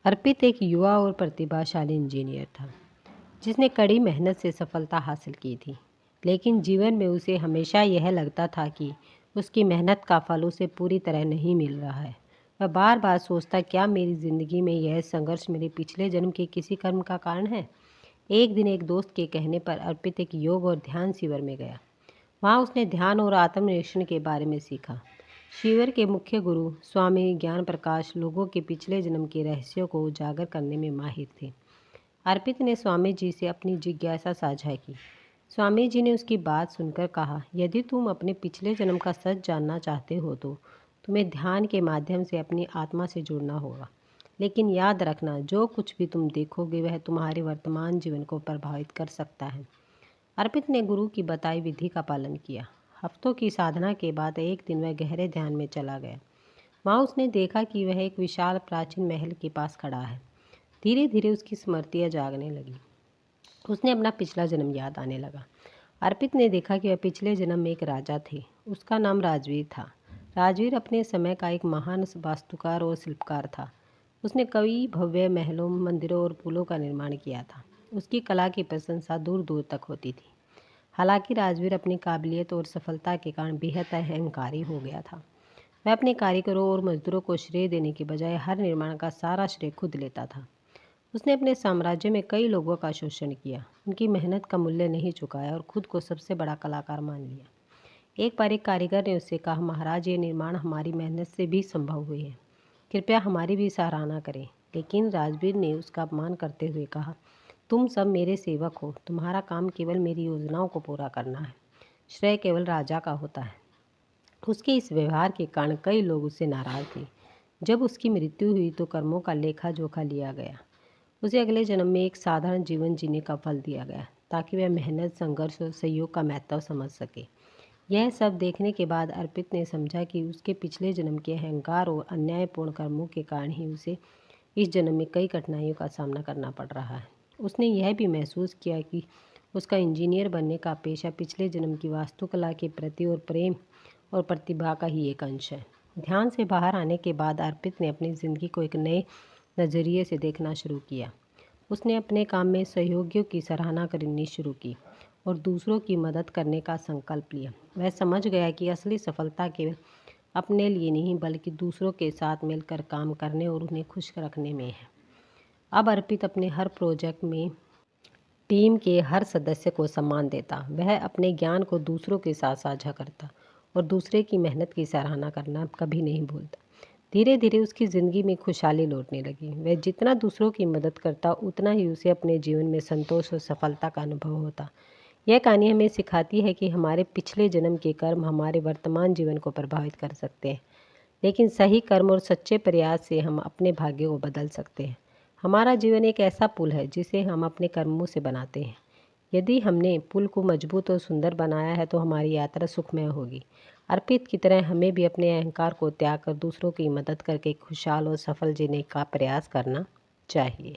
अर्पित एक युवा और प्रतिभाशाली इंजीनियर था जिसने कड़ी मेहनत से सफलता हासिल की थी। लेकिन जीवन में उसे हमेशा यह लगता था कि उसकी मेहनत का फल उसे पूरी तरह नहीं मिल रहा है। वह बार बार सोचता, क्या मेरी ज़िंदगी में यह संघर्ष मेरे पिछले जन्म के किसी कर्म का कारण है। एक दिन एक दोस्त के कहने पर अर्पित एक योग और ध्यान शिविर में गया। वहाँ उसने ध्यान और आत्मनिरीक्षण के बारे में सीखा। शिविर के मुख्य गुरु स्वामी ज्ञान प्रकाश लोगों के पिछले जन्म के रहस्यों को उजागर करने में माहिर थे। अर्पित ने स्वामी जी से अपनी जिज्ञासा साझा की। स्वामी जी ने उसकी बात सुनकर कहा, यदि तुम अपने पिछले जन्म का सच जानना चाहते हो तो तुम्हें ध्यान के माध्यम से अपनी आत्मा से जुड़ना होगा। लेकिन याद रखना, जो कुछ भी तुम देखोगे वह तुम्हारे वर्तमान जीवन को प्रभावित कर सकता है। अर्पित ने गुरु की बताई विधि का पालन किया। हफ्तों की साधना के बाद एक दिन वह गहरे ध्यान में चला गया। वहाँ उसने देखा कि वह एक विशाल प्राचीन महल के पास खड़ा है। धीरे धीरे उसकी स्मृतियाँ जागने लगी। उसने अपना पिछला जन्म याद आने लगा। अर्पित ने देखा कि वह पिछले जन्म में एक राजा थे। उसका नाम राजवीर था। राजवीर अपने समय का एक महान वास्तुकार और शिल्पकार था। उसने कई भव्य महलों, मंदिरों और पुलों का निर्माण किया था। उसकी कला की प्रशंसा दूर दूर तक होती थी। हालांकि राजवीर अपनी काबिलियत और सफलता के कारण बेहद अहंकारी हो गया था। वह अपने कारीगरों और मजदूरों को श्रेय देने के बजाय हर निर्माण का सारा श्रेय खुद लेता था। उसने अपने साम्राज्य में कई लोगों का शोषण किया, उनकी मेहनत का मूल्य नहीं चुकाया और खुद को सबसे बड़ा कलाकार मान लिया। एक बार एक कारीगर ने उससे कहा, महाराज, ये निर्माण हमारी मेहनत से भी संभव हुए हैं, कृपया हमारी भी सराहना करें। लेकिन राजवीर ने उसका अपमान करते हुए कहा, तुम सब मेरे सेवक हो, तुम्हारा काम केवल मेरी योजनाओं को पूरा करना है, श्रेय केवल राजा का होता है। उसके इस व्यवहार के कारण कई लोग उससे नाराज थे। जब उसकी मृत्यु हुई तो कर्मों का लेखा जोखा लिया गया। उसे अगले जन्म में एक साधारण जीवन जीने का फल दिया गया ताकि वह मेहनत, संघर्ष और सहयोग का महत्व समझ सके। यह सब देखने के बाद अर्पित ने समझा कि उसके पिछले जन्म के अहंकार और अन्यायपूर्ण कर्मों के कारण ही उसे इस जन्म में कई कठिनाइयों का सामना करना पड़ रहा है। उसने यह भी महसूस किया कि उसका इंजीनियर बनने का पेशा पिछले जन्म की वास्तुकला के प्रति और प्रेम और प्रतिभा का ही एक अंश है। ध्यान से बाहर आने के बाद अर्पित ने अपनी ज़िंदगी को एक नए नज़रिए से देखना शुरू किया। उसने अपने काम में सहयोगियों की सराहना करनी शुरू की और दूसरों की मदद करने का संकल्प लिया। वह समझ गया कि असली सफलता केवल अपने लिए नहीं बल्कि दूसरों के साथ मिलकर काम करने और उन्हें खुश रखने में है। अब अर्पित अपने हर प्रोजेक्ट में टीम के हर सदस्य को सम्मान देता। वह अपने ज्ञान को दूसरों के साथ साझा करता और दूसरे की मेहनत की सराहना करना कभी नहीं भूलता। धीरे धीरे उसकी ज़िंदगी में खुशहाली लौटने लगी। वह जितना दूसरों की मदद करता उतना ही उसे अपने जीवन में संतोष और सफलता का अनुभव होता। यह कहानी हमें सिखाती है कि हमारे पिछले जन्म के कर्म हमारे वर्तमान जीवन को प्रभावित कर सकते हैं, लेकिन सही कर्म और सच्चे प्रयास से हम अपने भाग्य को बदल सकते हैं। हमारा जीवन एक ऐसा पुल है जिसे हम अपने कर्मों से बनाते हैं। यदि हमने पुल को मजबूत और सुंदर बनाया है तो हमारी यात्रा सुखमय होगी। अर्पित की तरह हमें भी अपने अहंकार को त्याग कर दूसरों की मदद करके खुशहाल और सफल जीने का प्रयास करना चाहिए।